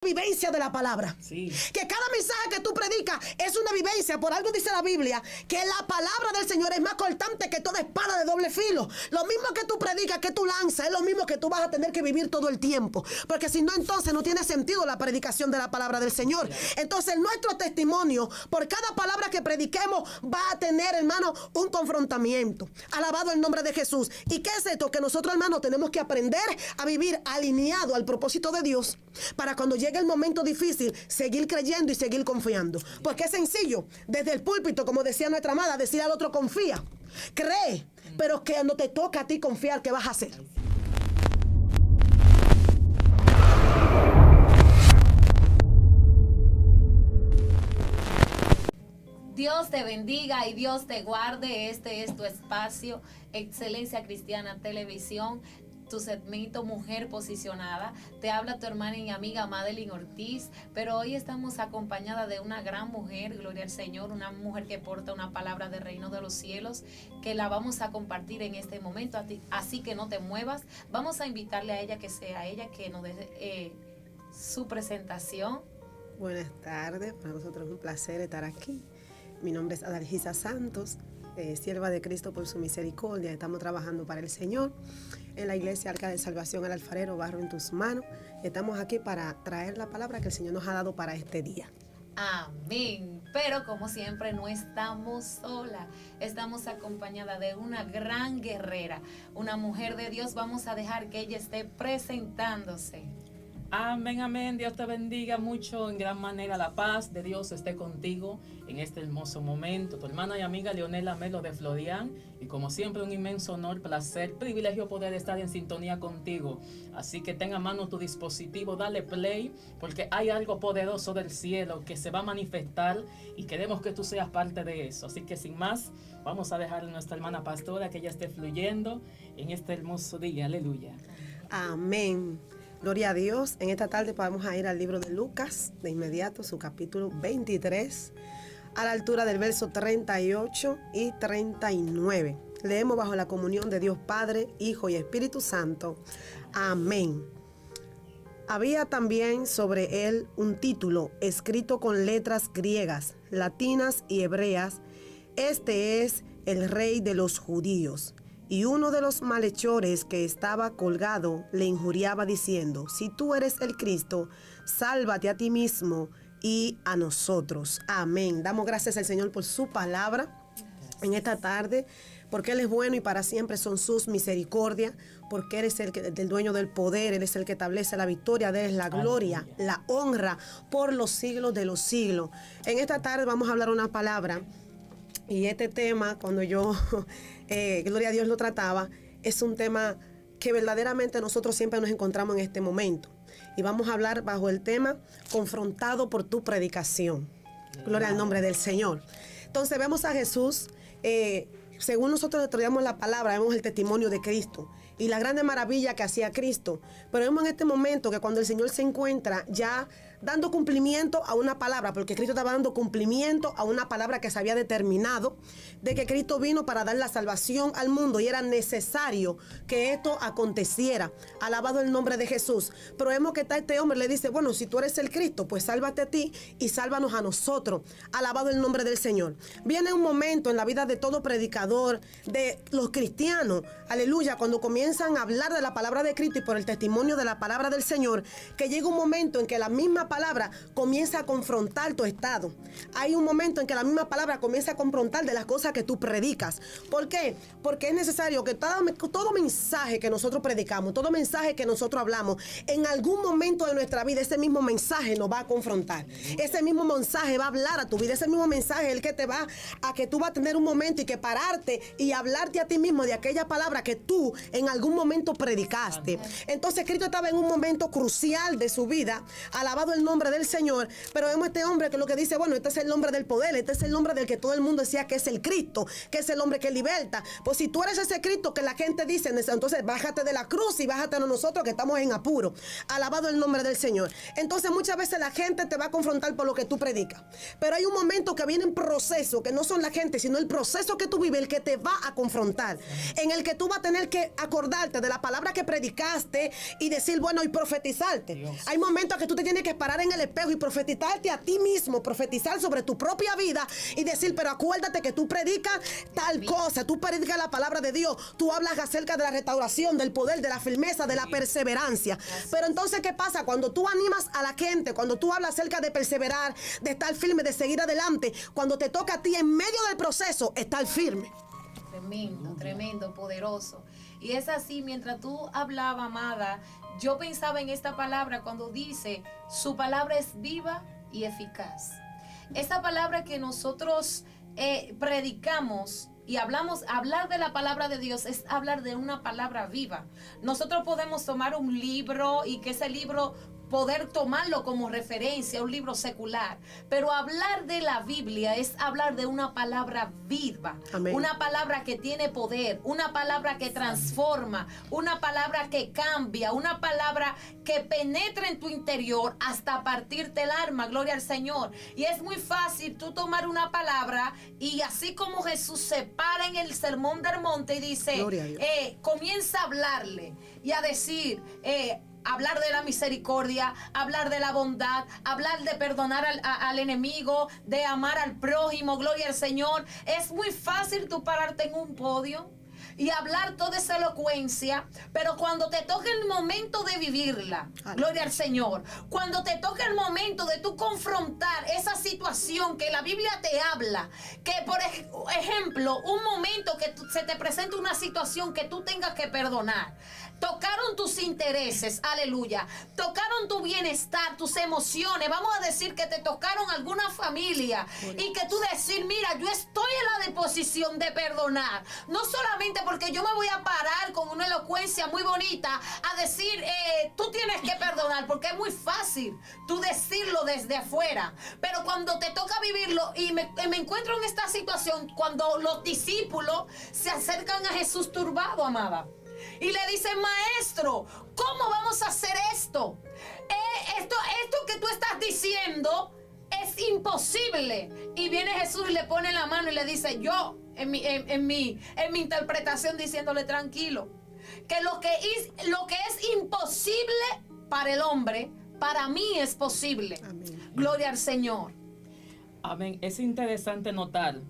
vivencia de la palabra. Sí. Que cada mensaje que tú predicas es una vivencia. Por algo dice la Biblia que la palabra del Señor es más cortante que toda espada de doble filo. Lo mismo que tú predicas, que tú lanzas, es lo mismo que tú vas a tener que vivir todo el tiempo. Porque si no, entonces no tiene sentido la predicación de la palabra del Señor. Entonces nuestro testimonio, por cada palabra que prediquemos, va a tener, hermano, un confrontamiento. Alabado el nombre de Jesús. ¿Y qué es esto? Que nosotros, hermano, tenemos que aprender a vivir alineado al propósito de Dios, para cuando llegue el momento difícil, seguir creyendo y seguir confiando. Porque es sencillo, desde el púlpito, como decía nuestra amada, decir al otro confía, cree, pero que no te toca a ti confiar, ¿qué vas a hacer? Dios te bendiga y Dios te guarde. Este es tu espacio, Excelencia Cristiana Televisión, tu segmento Mujer Posicionada. Te habla tu hermana y amiga Madeline Ortiz, pero hoy estamos acompañada de una gran mujer, gloria al Señor, una mujer que porta una palabra del reino de los cielos, que la vamos a compartir en este momento, así que no te muevas. Vamos a invitarle a ella que sea ella que nos dé su presentación. Buenas tardes, para nosotros es un placer estar aquí. Mi nombre es Adalgisa Santos, sierva de Cristo por su misericordia. Estamos trabajando para el Señor en la iglesia Arca de Salvación al Alfarero, Barro en tus manos. Estamos aquí para traer la palabra que el Señor nos ha dado para este día. Amén. Pero como siempre no estamos solas, estamos acompañada de una gran guerrera, una mujer de Dios. Vamos a dejar que ella esté presentándose. Amén, amén. Dios te bendiga mucho en gran manera. La paz de Dios esté contigo en este hermoso momento. Tu hermana y amiga Leonela Melo de Florian. Y como siempre, un inmenso honor, placer, privilegio poder estar en sintonía contigo. Así que ten a mano tu dispositivo, dale play, porque hay algo poderoso del cielo que se va a manifestar y queremos que tú seas parte de eso. Así que sin más, vamos a dejar a nuestra hermana pastora que ella esté fluyendo en este hermoso día. Aleluya. Amén. Gloria a Dios. En esta tarde vamos a ir al libro de Lucas, de inmediato, su capítulo 23, a la altura del verso 38 y 39. Leemos bajo la comunión de Dios Padre, Hijo y Espíritu Santo. Amén. Había también sobre él un título escrito con letras griegas, latinas y hebreas: Este es el Rey de los Judíos. Y uno de los malhechores que estaba colgado le injuriaba diciendo: Si tú eres el Cristo, sálvate a ti mismo y a nosotros. Amén. Damos gracias al Señor por su palabra en esta tarde, porque Él es bueno y para siempre son sus misericordias, porque Él es el dueño del poder, Él es el que establece la victoria, de Él es la gloria, la honra por los siglos de los siglos. En esta tarde vamos a hablar una palabra. Y este tema, cuando yo, gloria a Dios, lo trataba, es un tema que verdaderamente nosotros siempre nos encontramos en este momento. Y vamos a hablar bajo el tema confrontado por tu predicación. Gloria al nombre del Señor. Entonces vemos a Jesús, según nosotros estudiamos la palabra, vemos el testimonio de Cristo y la grande maravilla que hacía Cristo. Pero vemos en este momento que cuando el Señor se encuentra ya dando cumplimiento a una palabra, porque Cristo estaba dando cumplimiento a una palabra que se había determinado, de que Cristo vino para dar la salvación al mundo y era necesario que esto aconteciera. Alabado el nombre de Jesús. Pero vemos que este hombre le dice: bueno, si tú eres el Cristo, pues sálvate a ti y sálvanos a nosotros. Alabado el nombre del Señor. Viene un momento en la vida de todo predicador, de los cristianos, aleluya, cuando comienzan a hablar de la palabra de Cristo y por el testimonio de la palabra del Señor, que llega un momento en que la misma palabra comienza a confrontar tu estado. Hay un momento en que la misma palabra comienza a confrontar de las cosas que tú predicas. ¿Por qué? Porque es necesario que todo mensaje que nosotros predicamos, todo mensaje que nosotros hablamos, en algún momento de nuestra vida, ese mismo mensaje nos va a confrontar. Ese mismo mensaje va a hablar a tu vida. Ese mismo mensaje es el que te va a que tú vas a tener un momento y que pararte y hablarte a ti mismo de aquella palabra que tú en algún momento predicaste. Entonces Cristo estaba en un momento crucial de su vida. Alabado el nombre del Señor. Pero vemos a este hombre que lo que dice: bueno, este es el nombre del poder, este es el nombre del que todo el mundo decía que es el Cristo, que es el hombre que liberta. Pues si tú eres ese Cristo que la gente dice, entonces bájate de la cruz y bájate a nosotros que estamos en apuro. Alabado el nombre del Señor. Entonces muchas veces la gente te va a confrontar por lo que tú predicas. Pero hay un momento que viene en proceso, que no son la gente, sino el proceso que tú vives, el que te va a confrontar, en el que tú vas a tener que acordarte de la palabra que predicaste y decir, bueno, y profetizarte. Dios. Hay momentos que tú te tienes que parar parar en el espejo y profetizarte a ti mismo, profetizar sobre tu propia vida y decir, pero acuérdate que tú predicas tal cosa, tú predicas la palabra de Dios, tú hablas acerca de la restauración, del poder, de la firmeza, de la perseverancia. Pero entonces, ¿qué pasa? Cuando tú animas a la gente, cuando tú hablas acerca de perseverar, de estar firme, de seguir adelante, cuando te toca a ti en medio del proceso, estar firme. Tremendo, tremendo, poderoso. Y es así, mientras tú hablabas, amada, yo pensaba en esta palabra cuando dice, su palabra es viva y eficaz. Esa palabra que nosotros predicamos y hablamos, hablar de la palabra de Dios es hablar de una palabra viva. Nosotros podemos tomar un libro y que ese libro poder tomarlo como referencia, un libro secular, pero hablar de la Biblia es hablar de una palabra viva. Amén. Una palabra que tiene poder, una palabra que transforma, una palabra que cambia, una palabra que penetra en tu interior hasta partirte el alma, gloria al Señor. Y es muy fácil tú tomar una palabra y así como Jesús se para en el sermón del monte y dice, comienza a hablarle y a decir, hablar de la misericordia, hablar de la bondad, hablar de perdonar al enemigo, de amar al prójimo, gloria al Señor. Es muy fácil tú pararte en un podio y hablar toda esa elocuencia, pero cuando te toque el momento de vivirla, gloria al Señor, cuando te toque el momento de tú confrontar esa situación que la Biblia te habla, que por ejemplo, un momento que se te presenta una situación que tú tengas que perdonar, tocaron tus intereses, aleluya, tocaron tu bienestar, tus emociones, vamos a decir que te tocaron alguna familia y que tú decir, mira, yo estoy en la disposición de perdonar, no solamente porque yo me voy a parar con una elocuencia muy bonita a decir, tú tienes que perdonar, porque es muy fácil tú decirlo desde afuera, pero cuando te toca vivirlo, y me encuentro en esta situación, cuando los discípulos se acercan a Jesús turbado, amada, y le dicen, maestro, ¿cómo vamos a hacer esto? Esto que tú estás diciendo es imposible. Y viene Jesús y le pone la mano y le dice, yo, en mi interpretación, diciéndole, tranquilo, que lo que es imposible para el hombre, para mí es posible. Amén. Gloria al Señor. Amén. Es interesante notar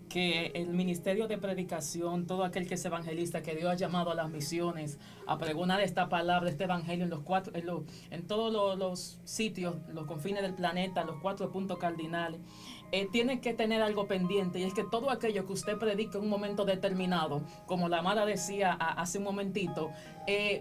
que el ministerio de predicación, todo aquel que es evangelista, que Dios ha llamado a las misiones, a pregonar esta palabra, este evangelio en todos los sitios, los confines del planeta, los 4 puntos cardinales, tiene que tener algo pendiente, y es que todo aquello que usted predica en un momento determinado, como la amada decía hace un momentito,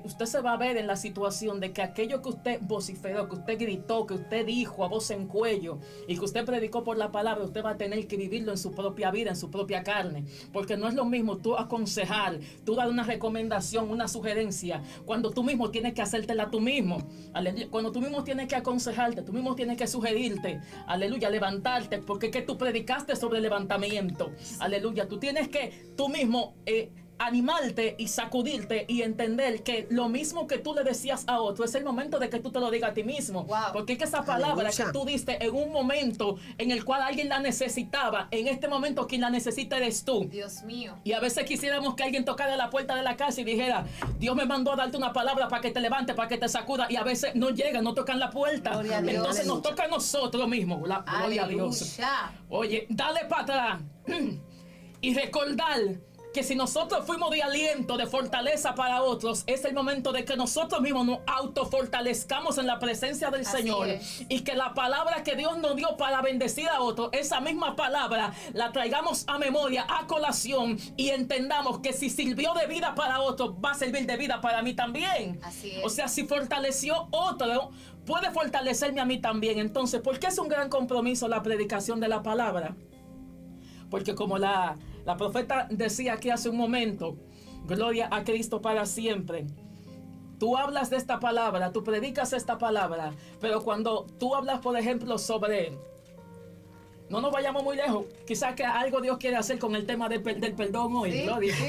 usted se va a ver en la situación de que aquello que usted vociferó, que usted gritó, que usted dijo a voz en cuello y que usted predicó por la palabra, usted va a tener que vivirlo en su propia vida, en su propia carne, porque no es lo mismo tú aconsejar, tú dar una recomendación, una sugerencia, cuando tú mismo tienes que hacértela tú mismo, aleluya, cuando tú mismo tienes que aconsejarte, tú mismo tienes que sugerirte, aleluya, levantarte, porque que tú predicaste sobre levantamiento, aleluya, tú tienes que tú mismo animarte y sacudirte y entender que lo mismo que tú le decías a otro, es el momento de que tú te lo digas a ti mismo. Wow. Porque es que esa palabra que tú diste en un momento en el cual alguien la necesitaba, en este momento quien la necesita eres tú. Dios mío. Y a veces quisiéramos que alguien tocara la puerta de la casa y dijera, Dios me mandó a darte una palabra para que te levante, para que te sacuda, y a veces no llegan, no tocan la puerta. Gloria a Dios. Entonces nos toca a nosotros mismos. Gloria a Dios. Oye, dale para atrás y recordar que si nosotros fuimos de aliento, de fortaleza para otros, es el momento de que nosotros mismos nos autofortalezcamos en la presencia del Señor. Y que la palabra que Dios nos dio para bendecir a otros, esa misma palabra la traigamos a memoria, a colación, y entendamos que si sirvió de vida para otros, va a servir de vida para mí también. Así es. O sea, si fortaleció otro, puede fortalecerme a mí también. Entonces, ¿por qué es un gran compromiso la predicación de la palabra? Porque como la profeta decía aquí hace un momento, gloria a Cristo para siempre. Tú hablas de esta palabra, tú predicas esta palabra, pero cuando tú hablas, por ejemplo, sobre... No nos vayamos muy lejos. Quizás que algo Dios quiere hacer con el tema del perdón hoy. Sí, gloria. Sí.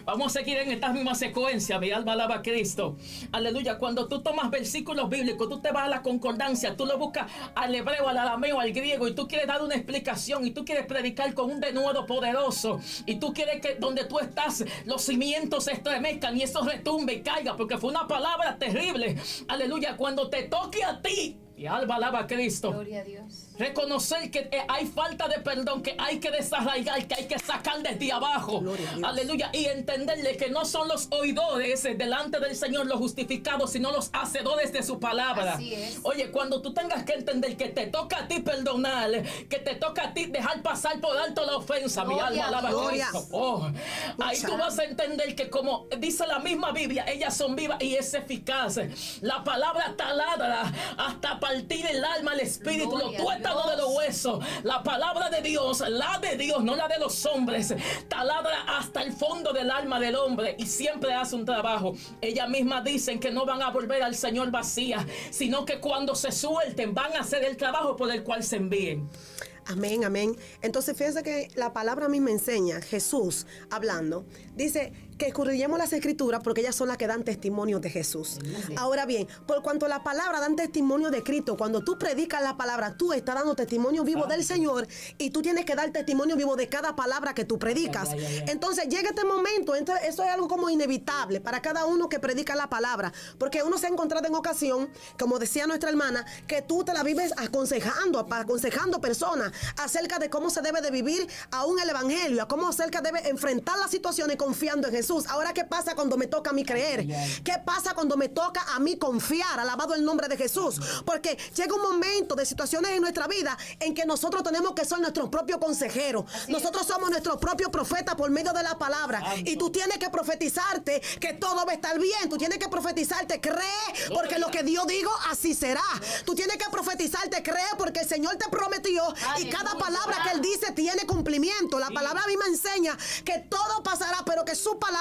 Vamos a seguir en esta misma secuencia. Mi alma alaba a Cristo. Aleluya. Cuando tú tomas versículos bíblicos, tú te vas a la concordancia, tú lo buscas al hebreo, al arameo, al griego, y tú quieres dar una explicación, y tú quieres predicar con un denuedo poderoso, y tú quieres que donde tú estás, los cimientos se estremezcan y eso retumbe y caiga, porque fue una palabra terrible. Aleluya. Cuando te toque a ti Y alaba a Cristo. Gloria a Dios. Reconocer que hay falta de perdón, que hay que desarraigar, que hay que sacar desde abajo. Aleluya. Y entenderle que no son los oidores delante del Señor los justificados, sino los hacedores de su palabra. Así es. Oye, cuando tú tengas que entender que te toca a ti perdonar, que te toca a ti dejar pasar por alto la ofensa, Gloria, mi alma alaba a gloria. Cristo. Oh, ahí tú vas a entender que, como dice la misma Biblia, ellas son vivas y es eficaz. La palabra taladra hasta partir el alma, el espíritu, Gloria lo tuétano a Dios. de los huesos. La palabra de Dios, la de Dios, no la de los hombres, taladra hasta el fondo del alma del hombre y siempre hace un trabajo. Ellas mismas dicen que no van a volver al Señor vacías, sino que cuando se suelten van a hacer el trabajo por el cual se envíen. Amén, amén. Entonces fíjense que la palabra misma enseña, Jesús hablando, dice que escudriñemos las escrituras porque ellas son las que dan testimonio de Jesús. Ahora bien, por cuanto la palabra dan testimonio de Cristo, cuando tú predicas la palabra, tú estás dando testimonio vivo del Señor y tú tienes que dar testimonio vivo de cada palabra que tú predicas. Entonces llega este momento, entonces, eso es algo como inevitable para cada uno que predica la palabra, porque uno se ha encontrado en ocasión, como decía nuestra hermana, que tú te la vives aconsejando personas acerca de cómo se debe de vivir aún el evangelio, a cómo acerca debe enfrentar las situaciones confiando en Jesús. Ahora, ¿qué pasa cuando me toca a mí creer? ¿Qué pasa cuando me toca a mí confiar? Alabado el nombre de Jesús. Porque llega un momento de situaciones en nuestra vida en que nosotros tenemos que ser nuestros propios consejeros. Nosotros somos nuestros propios profetas por medio de la palabra. Y tú tienes que profetizarte que todo va a estar bien. Tú tienes que profetizarte, cree, porque lo que Dios digo, así será. Tú tienes que profetizarte, cree, porque el Señor te prometió y cada palabra que Él dice tiene cumplimiento. La palabra a mí me enseña que todo pasará, pero que su palabra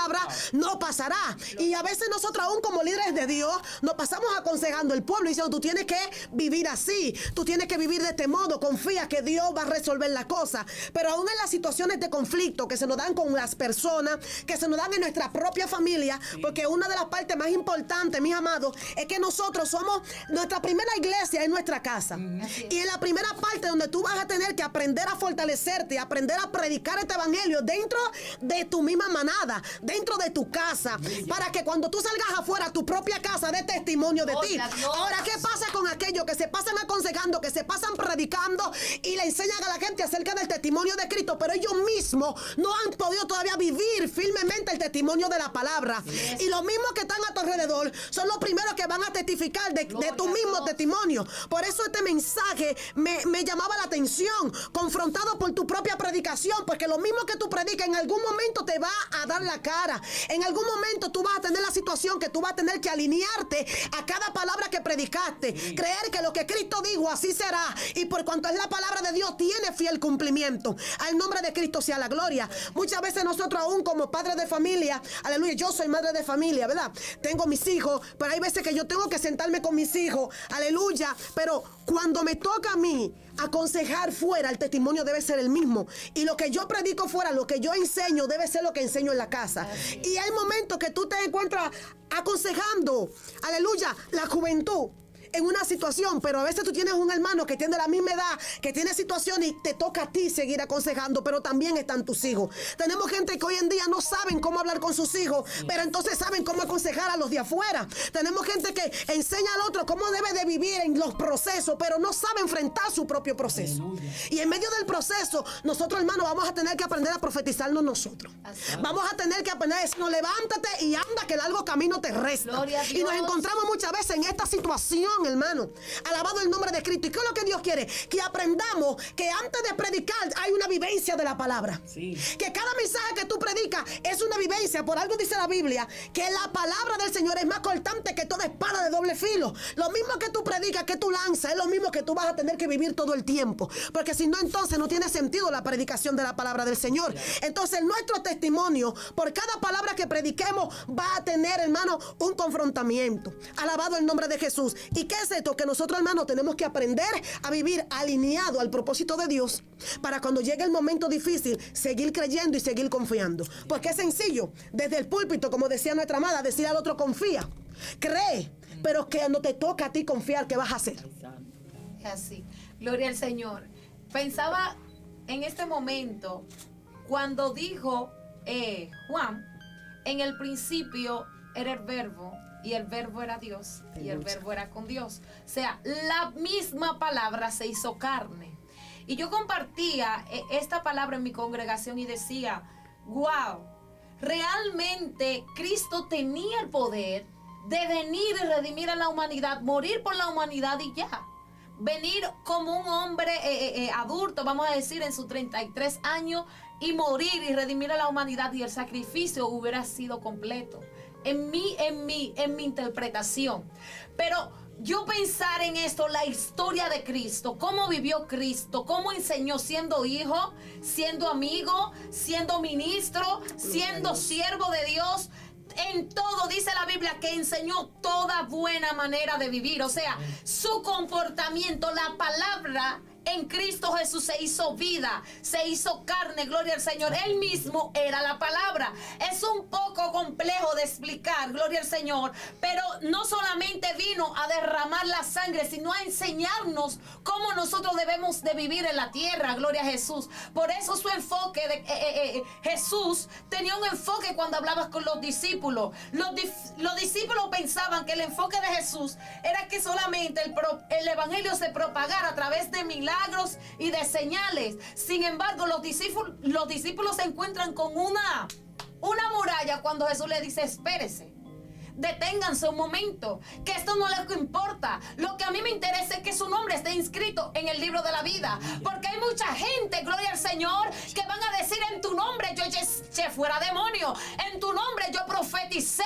no pasará. Y a veces nosotros, aún como líderes de Dios, nos pasamos aconsejando al pueblo diciendo: tú tienes que vivir así, tú tienes que vivir de este modo, confía que Dios va a resolver la cosa. Pero aún en las situaciones de conflicto que se nos dan con las personas, que se nos dan en nuestra propia familia, porque una de las partes más importantes, mis amados, es que nosotros somos nuestra primera iglesia en nuestra casa. Y en la primera parte donde tú vas a tener que aprender a fortalecerte, aprender a predicar este evangelio dentro de tu misma manada, dentro de tu casa, para que cuando tú salgas afuera, tu propia casa dé testimonio de ti. Ahora, ¿qué pasa con aquellos que se pasan aconsejando, que se pasan predicando y le enseñan a la gente acerca del testimonio de Cristo, pero ellos mismos no han podido todavía vivir firmemente el testimonio de la palabra? Y los mismos que están a tu alrededor son los primeros que van a testificar de tu mismo testimonio. Por eso este mensaje me llamaba la atención, confrontado por tu propia predicación, porque lo mismo que tú predicas en algún momento te va a dar la cara. En algún momento tú vas a tener la situación que tú vas a tener que alinearte a cada palabra que predicaste, creer que lo que Cristo dijo así será, y por cuanto es la palabra de Dios tiene fiel cumplimiento. Al nombre de Cristo sea la gloria. Muchas veces nosotros, aún como padres de familia, aleluya, yo soy madre de familia, ¿verdad? Tengo mis hijos, pero hay veces que yo tengo que sentarme con mis hijos, aleluya, pero cuando me toca a mí aconsejar fuera, el testimonio debe ser el mismo, y lo que yo predico fuera, lo que yo enseño debe ser lo que enseño en la casa. Y hay momentos que tú te encuentras aconsejando, aleluya, la juventud en una situación, pero a veces tú tienes un hermano que tiene la misma edad, que tiene situaciones, y te toca a ti seguir aconsejando, pero también están tus hijos. Tenemos gente que hoy en día no saben cómo hablar con sus hijos, pero entonces saben cómo aconsejar a los de afuera. Tenemos gente que enseña al otro cómo debe de vivir en los procesos, pero no sabe enfrentar su propio proceso. Y en medio del proceso, nosotros, hermanos, vamos a tener que aprender a profetizarnos nosotros. Vamos a tener que aprender a decirnos: levántate y anda, que el largo camino te resta. Y nos encontramos muchas veces en esta situación, hermano. Alabado el nombre de Cristo. ¿Y qué es lo que Dios quiere? Que aprendamos que antes de predicar hay una vivencia de la palabra. Que cada mensaje que tú predicas es una vivencia. Por algo dice la Biblia que la palabra del Señor es más cortante que toda espada de doble filo. Lo mismo que tú predicas, que tú lanzas, es lo mismo que tú vas a tener que vivir todo el tiempo. Porque si no, entonces no tiene sentido la predicación de la palabra del Señor. Entonces nuestro testimonio, por cada palabra que prediquemos, va a tener, hermano, un confrontamiento. Alabado el nombre de Jesús. ¿Y qué es esto? Que nosotros, hermanos, tenemos que aprender a vivir alineado al propósito de Dios, para cuando llegue el momento difícil, seguir creyendo y seguir confiando. Porque es sencillo, desde el púlpito, como decía nuestra amada, decir al otro: confía, cree, pero que no te toca a ti confiar, ¿qué vas a hacer? Es así. Gloria al Señor. Pensaba en este momento, cuando dijo Juan: en el principio era el verbo, y el verbo era Dios, y el verbo era con Dios. O sea, la misma palabra se hizo carne. Y yo compartía esta palabra en mi congregación y decía, wow, realmente Cristo tenía el poder de venir y redimir a la humanidad, morir por la humanidad y ya. Venir como un hombre adulto, vamos a decir, en sus 33 años y morir y redimir a la humanidad, y el sacrificio hubiera sido completo. En mi interpretación. Pero yo pensar en esto, la historia de Cristo, cómo vivió Cristo, cómo enseñó siendo hijo, siendo amigo, siendo ministro, siendo siervo de Dios. En todo dice la Biblia que enseñó toda buena manera de vivir. O sea, su comportamiento, la palabra en Cristo Jesús se hizo vida, se hizo carne, gloria al Señor. Él mismo era la palabra. Es un poco complejo de explicar, gloria al Señor, pero no solamente vino a derramar la sangre, sino a enseñarnos cómo nosotros debemos de vivir en la tierra, gloria a Jesús. Por eso su enfoque de Jesús tenía un enfoque cuando hablaba con los discípulos. Los discípulos pensaban que el enfoque de Jesús era que solamente el evangelio se propagara a través de milagros y de señales. Sin embargo, los discípulos se encuentran con una muralla cuando Jesús le dice, espérese, deténganse un momento, que esto no les importa. Lo que a mí me interesa es que su nombre esté inscrito en el libro de la vida, porque hay mucha gente, gloria al Señor, que van a decir, en tu nombre yo eché fuera demonio, en tu nombre yo profeticé,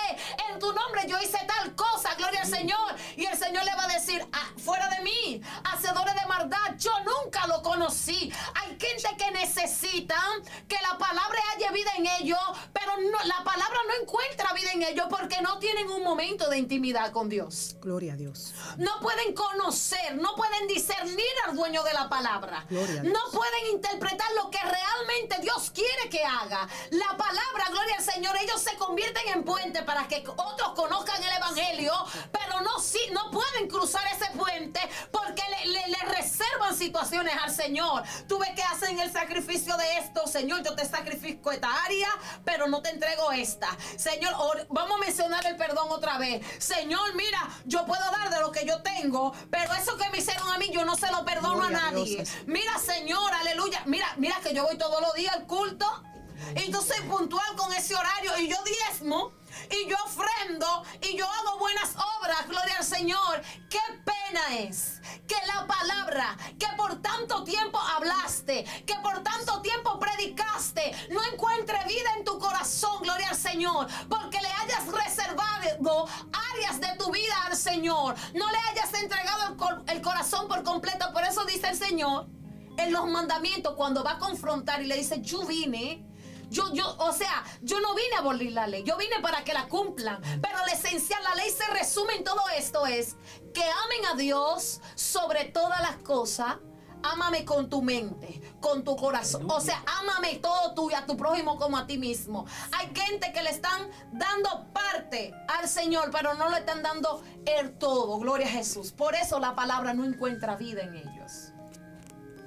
en tu nombre yo hice tal cosa, gloria al Señor. Y el Señor le va a decir, fuera de mí, hacedores de maldad, yo nunca lo conocí. Hay gente que necesita que la palabra haya vida en ellos, pero la palabra no encuentra vida en ellos porque no tienen un momento de intimidad con Dios. Gloria a Dios. No pueden conocer, no pueden discernir al dueño de la palabra. No pueden interpretar lo que realmente Dios quiere que haga. La palabra, gloria al Señor, ellos se convierten en puente para que otros conozcan el evangelio, pero no pueden cruzar ese puente porque le reservan situaciones al Señor. Tú ves que hacen el sacrificio de esto. Señor, yo te sacrifico esta área, pero no te entrego esta. Señor, vamos a mencionar el perdón otra vez. Señor, mira, yo puedo dar de lo que yo tengo, pero eso que me hicieron a mí, yo no se lo perdono Gloria a nadie. Dios. Mira, Señor, aleluya. Mira que yo voy todos los días al culto y yo soy puntual con ese horario y yo diezmo y yo ofrendo y yo hago buenas obras, gloria al Señor. Qué pena es que la palabra que por tanto tiempo hablaste, que por tanto tiempo predicaste, no encuentre vida en tu corazón, gloria al Señor, porque le hayas reservado áreas de tu vida al Señor, no le hayas entregado el corazón por completo. Por eso dice el Señor en los mandamientos, cuando va a confrontar y le dice, yo vine, yo no vine a abolir la ley, yo vine para que la cumplan. Pero la esencial, la ley se resume en todo esto, es que amen a Dios sobre todas las cosas. Ámame con tu mente, con tu corazón. O sea, ámame todo tú y a tu prójimo como a ti mismo. Hay gente que le están dando parte al Señor, pero no le están dando el todo. Gloria a Jesús. Por eso la palabra no encuentra vida en ellos.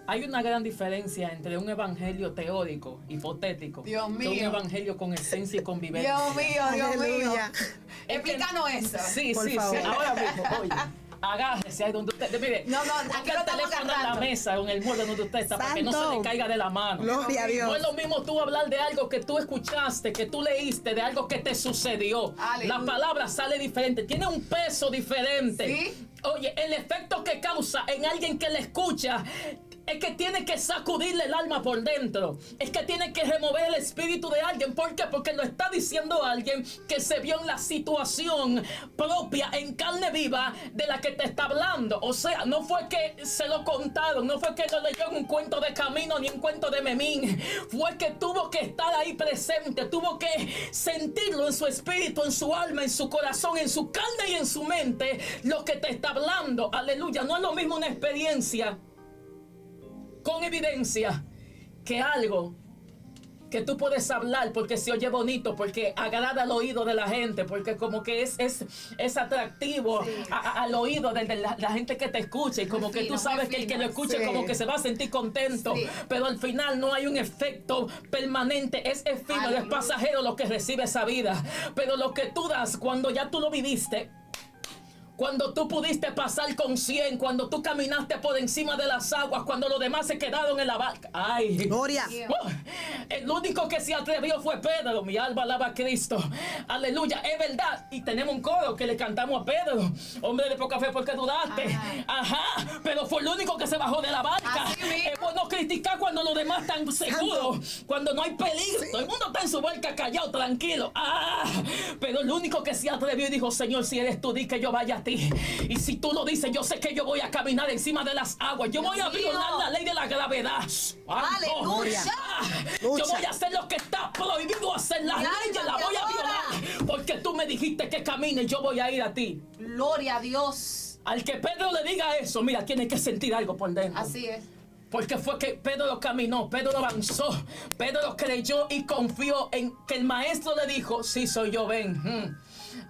Hay una gran diferencia entre un evangelio teórico, hipotético, Dios mío, y un evangelio con esencia y convivencia. Dios mío, Dios mío. Explícanos eso. Sí, por sí, favor. sí. Ahora mismo, oye. Agárrese ahí donde usted. Mire, no, aquí lo estamos agarrando en la mesa o en el mueble donde usted está, para que no se le caiga de la mano. Gloria a Dios. No es lo mismo tú hablar de algo que tú escuchaste, que tú leíste, de algo que te sucedió. Aleluya. La palabra sale diferente, tiene un peso diferente. ¿Sí? Oye, el efecto que causa en alguien que le escucha es que tiene que sacudirle el alma por dentro. Es que tiene que remover el espíritu de alguien. ¿Por qué? Porque lo está diciendo alguien que se vio en la situación propia, en carne viva, de la que te está hablando. O sea, no fue que se lo contaron, no fue que lo leyó en un cuento de Camino ni un cuento de Memín. Fue que tuvo que estar ahí presente, tuvo que sentirlo en su espíritu, en su alma, en su corazón, en su carne y en su mente, lo que te está hablando. Aleluya. No es lo mismo una experiencia con evidencia que algo que tú puedes hablar porque se oye bonito, porque agrada al oído de la gente, porque como que es atractivo al oído de la gente que te escucha, y como que tú sabes que el que lo escuche como que se va a sentir contento, pero al final no hay un efecto permanente, es efímero, es pasajero lo que recibe esa vida, pero lo que tú das cuando ya tú lo viviste, cuando tú pudiste pasar con 100, cuando tú caminaste por encima de las aguas, cuando los demás se quedaron en la barca. ¡Ay! Gloria. El único que se atrevió fue Pedro. Mi alma alaba a Cristo. Aleluya. Es verdad. Y tenemos un coro que le cantamos a Pedro. Hombre de poca fe, ¿por qué dudaste? Ajá. Pero fue el único que se bajó de la barca. Es bueno criticar cuando los demás están seguros, cuando no hay peligro. Todo el mundo está en su barca callado, tranquilo. Pero el único que se atrevió y dijo: Señor, si eres tú, di que yo vaya a ti. Y si tú lo dices, yo sé que yo voy a caminar encima de las aguas. Yo voy a violar la ley de la gravedad. ¡Aleluya! Yo voy a hacer lo que está prohibido hacer. La ley la voy a violar. Porque tú me dijiste que camine y yo voy a ir a ti. Gloria a Dios. Al que Pedro le diga eso, mira, tiene que sentir algo por dentro. Así es. Porque fue que Pedro lo caminó, Pedro avanzó, Pedro creyó y confió en que el maestro le dijo: sí, soy yo, ven.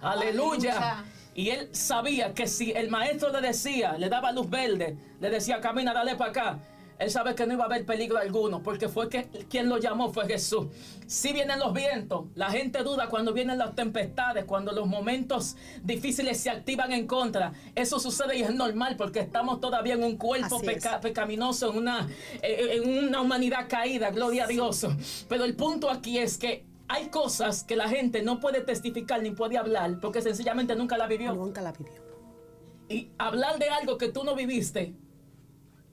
Aleluya. Y él sabía que si el maestro le decía, le daba luz verde, le decía: camina, dale para acá, él sabe que no iba a haber peligro alguno, porque fue que quien lo llamó fue Jesús. Si vienen los vientos, la gente duda cuando vienen las tempestades, cuando los momentos difíciles se activan en contra. Eso sucede y es normal, porque estamos todavía en un cuerpo pecaminoso, en una humanidad caída, gloria a Dios. Pero el punto aquí es que hay cosas que la gente no puede testificar ni puede hablar porque sencillamente nunca la vivió. Nunca la vivió. Y hablar de algo que tú no viviste,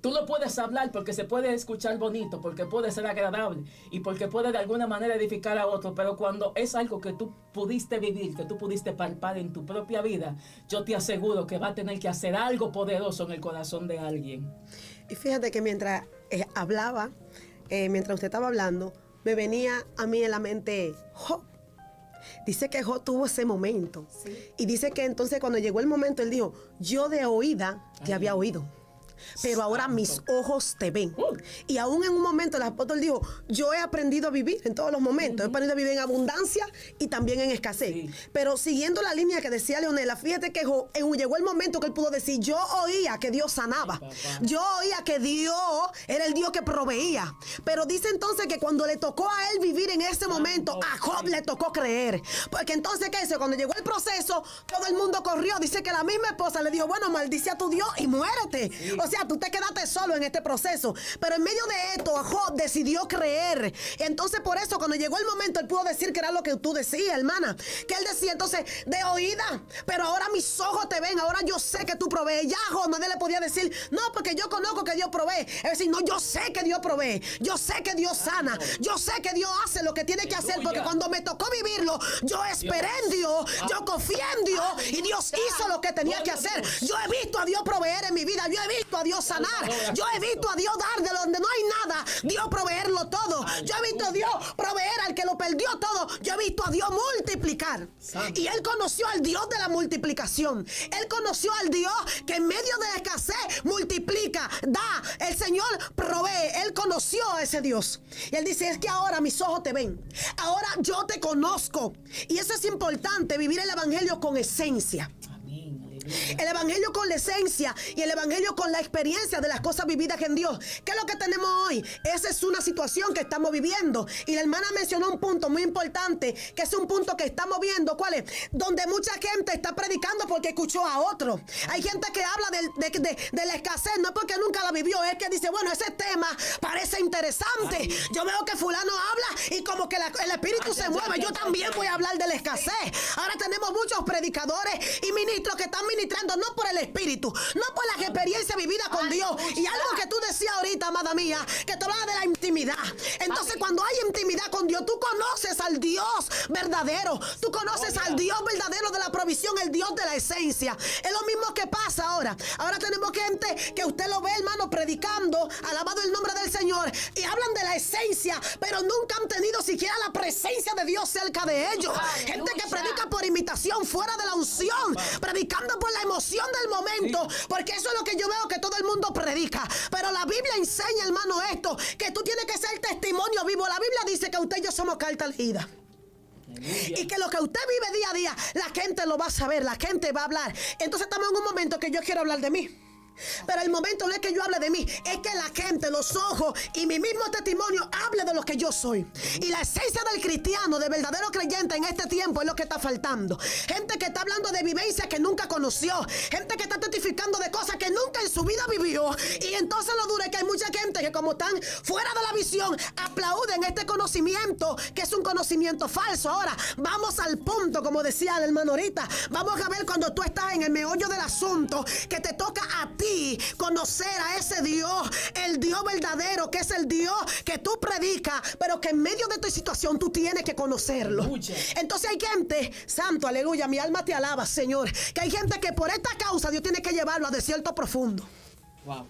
tú lo puedes hablar porque se puede escuchar bonito, porque puede ser agradable y porque puede de alguna manera edificar a otro. Pero cuando es algo que tú pudiste vivir, que tú pudiste palpar en tu propia vida, yo te aseguro que va a tener que hacer algo poderoso en el corazón de alguien. Y fíjate que mientras hablaba, mientras usted estaba hablando, me venía a mí en la mente Job. Dice que Job tuvo ese momento. Sí. Y dice que entonces cuando llegó el momento, él dijo: yo de oída te había oído, pero ahora mis ojos te ven. Y aún en un momento el apóstol dijo: yo he aprendido a vivir en todos los momentos. He aprendido a vivir en abundancia y también en escasez. Pero siguiendo la línea que decía Leonela, fíjate que llegó el momento que él pudo decir: yo oía que Dios sanaba. Yo oía que Dios era el Dios que proveía. Pero dice entonces que cuando le tocó a él vivir en ese momento, a Job le tocó creer. Porque entonces, ¿qué hizo? Cuando llegó el proceso, todo el mundo corrió. Dice que la misma esposa le dijo: bueno, maldice a tu Dios y muérete. O sea, tú te quedaste solo en este proceso. Pero en medio de esto, Job decidió creer. Entonces, por eso, cuando llegó el momento, él pudo decir que era lo que tú decías, hermana. Que él decía entonces: de oída, pero ahora mis ojos te ven. Ahora yo sé que tú provees. Ya Job nadie le podía decir: no, porque yo conozco que Dios provee. Es decir, no, yo sé que Dios provee. Yo sé que Dios sana. Yo sé que Dios hace lo que tiene que hacer. Porque cuando me tocó vivirlo, yo esperé en Dios. Yo confié en Dios. Y Dios hizo lo que tenía que hacer. Yo he visto a Dios proveer en mi vida. Yo he visto a Dios sanar. Yo he visto a Dios dar de donde no hay nada, Dios proveerlo todo. Yo he visto a Dios proveer al que lo perdió todo. Yo he visto a Dios multiplicar. Y él conoció al Dios de la multiplicación. Él conoció al Dios que en medio de la escasez multiplica, da. El Señor provee. Él conoció a ese Dios. Y él dice: es que ahora mis ojos te ven. Ahora yo te conozco. Y eso es importante, vivir el evangelio con esencia. El evangelio con la esencia y el evangelio con la experiencia de las cosas vividas en Dios. ¿Qué es lo que tenemos hoy? Esa es una situación que estamos viviendo. Y la hermana mencionó un punto muy importante, que es un punto que estamos viendo. ¿Cuál es? Donde mucha gente está predicando porque escuchó a otro. Hay gente que habla de la escasez, no porque nunca la vivió, es que dice: bueno, ese tema parece interesante. Yo veo que fulano habla y como que el espíritu se mueve. Yo también voy a hablar de la escasez. Ahora tenemos muchos predicadores y ministros que están ministrando no por el espíritu, no por la experiencia vivida con Dios. Y algo que tú decías ahorita, amada mía, que te hablaba de la intimidad. Entonces, cuando hay intimidad con Dios, tú conoces al Dios verdadero. Tú conoces al Dios verdadero de la provisión, el Dios de la esencia. Es lo mismo que pasa ahora. Ahora tenemos gente que usted lo ve, hermano, predicando, alabado el nombre del Señor, y hablan de la esencia, pero nunca han tenido siquiera la presencia de Dios cerca de ellos. Aleluya. Gente que predica por imitación, fuera de la unción, predicando por la emoción del momento, porque eso es lo que yo veo que todo el mundo predica. Pero la Biblia enseña, hermano, esto, que tú tienes que ser testimonio vivo. La Biblia dice que usted y yo somos carta leída. Y que lo que usted vive día a día, la gente lo va a saber, la gente va a hablar. Entonces estamos en un momento que yo quiero hablar de mí. Pero el momento no es que yo hable de mí, es que la gente, los ojos y mi mismo testimonio hable de lo que yo soy. Y la esencia del cristiano, de verdadero creyente en este tiempo es lo que está faltando. Gente que está hablando de vivencias que nunca conoció, gente que está testificando de cosas que nunca en su vida vivió. Y entonces lo duro es que hay mucha gente que, como están fuera de la visión, aplauden este conocimiento, que es un conocimiento falso. Ahora, vamos al punto, como decía el hermano ahorita. Vamos a ver cuando tú estás en el meollo del asunto, que te toca a ti conocer a ese Dios, el Dios verdadero, que es el Dios que tú predicas, pero que en medio de tu situación tú tienes que conocerlo. Aleluya. Entonces hay gente, santo, aleluya, mi alma te alaba, Señor, que hay gente que por esta causa Dios tiene que llevarlo a desierto profundo. Wow.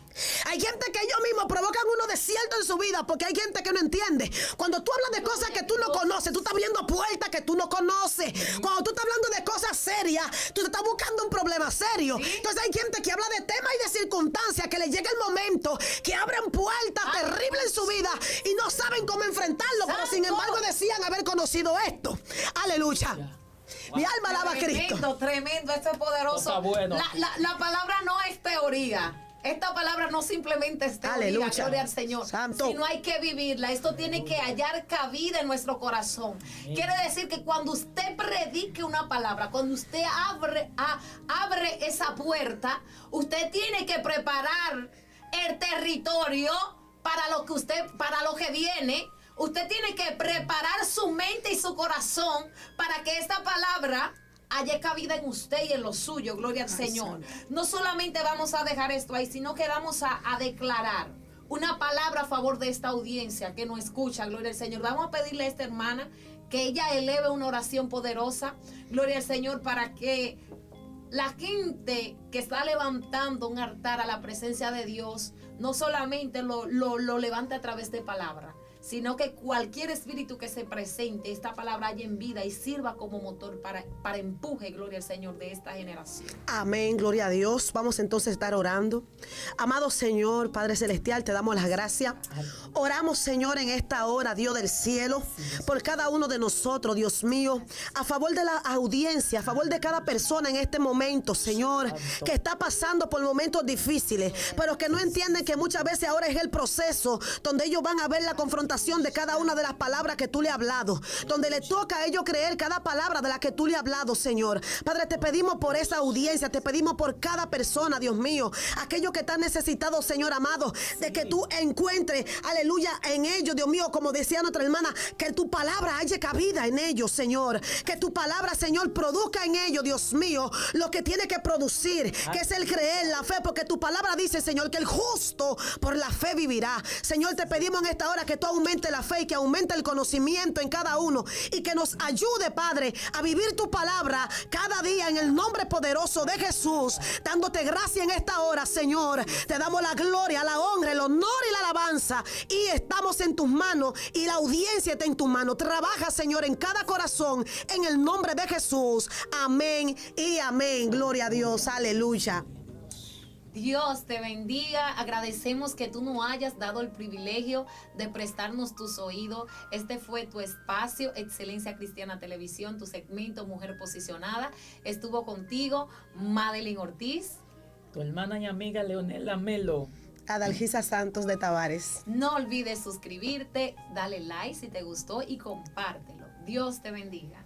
Hay gente que ellos mismos provocan unos desiertos en su vida, porque hay gente que no entiende. Cuando tú hablas de cosas que tú no conoces, tú estás abriendo puertas que tú no conoces. Cuando tú estás hablando de cosas serias, tú te estás buscando un problema serio. Entonces hay gente que habla de temas y de circunstancias, que le llega el momento que abren puertas terribles en su vida y no saben cómo enfrentarlo, pero sin embargo decían haber conocido esto. Aleluya. Mi alma alaba a Cristo. Tremendo, tremendo, esto es poderoso. Está bueno. La palabra no es teoría. Esta palabra no simplemente es teoría, Aleluya. gloria al Señor, Santo. sino hay que vivirla. Esto tiene que hallar cabida en nuestro corazón. Quiere decir que cuando usted predique una palabra, cuando usted abre esa puerta, usted tiene que preparar el territorio para lo que viene. Usted tiene que preparar su mente y su corazón para que esta palabra haya cabida en usted y en lo suyo, gloria al Señor. No solamente vamos a dejar esto ahí, sino que vamos a declarar una palabra a favor de esta audiencia que nos escucha, gloria al Señor. Vamos a pedirle a esta hermana que ella eleve una oración poderosa, gloria al Señor, para que la gente que está levantando un altar a la presencia de Dios, no solamente lo levante a través de palabra, sino que cualquier espíritu que se presente, esta palabra haya en vida y sirva como motor para empuje, gloria al Señor, de esta generación. Amén, gloria a Dios. Vamos entonces a estar orando. Amado Señor, Padre Celestial, te damos las gracias. Oramos, Señor, en esta hora, Dios del cielo, por cada uno de nosotros, Dios mío, a favor de la audiencia, a favor de cada persona en este momento, Señor, que está pasando por momentos difíciles, pero que no entienden que muchas veces ahora es el proceso donde ellos van a ver la confrontación de cada una de las palabras que tú le has hablado, donde le toca a ellos creer cada palabra de la que tú le has hablado, Señor. Padre, te pedimos por esa audiencia, te pedimos por cada persona, Dios mío, aquellos que están necesitados, Señor amado, de que tú encuentres, aleluya, en ellos, Dios mío, como decía nuestra hermana, que tu palabra haya cabida en ellos, Señor, que tu palabra, Señor, produzca en ellos, Dios mío, lo que tiene que producir, que es el creer, la fe, porque tu palabra dice, Señor, que el justo por la fe vivirá. Señor, te pedimos en esta hora que tú aumente la fe y que aumente el conocimiento en cada uno y que nos ayude, Padre, a vivir tu palabra cada día en el nombre poderoso de Jesús, dándote gracia en esta hora, Señor. Te damos la gloria, la honra, el honor y la alabanza y estamos en tus manos y la audiencia está en tus manos. Trabaja, Señor, en cada corazón en el nombre de Jesús. Amén y amén. Gloria a Dios. Aleluya. Dios te bendiga. Agradecemos que tú nos hayas dado el privilegio de prestarnos tus oídos. Este fue tu espacio, Excelencia Cristiana Televisión, tu segmento Mujer Posicionada. Estuvo contigo Madeline Ortiz, Tu hermana y amiga Leonela Melo. Adalgisa Santos de Tavares. No olvides suscribirte, dale like si te gustó y compártelo. Dios te bendiga.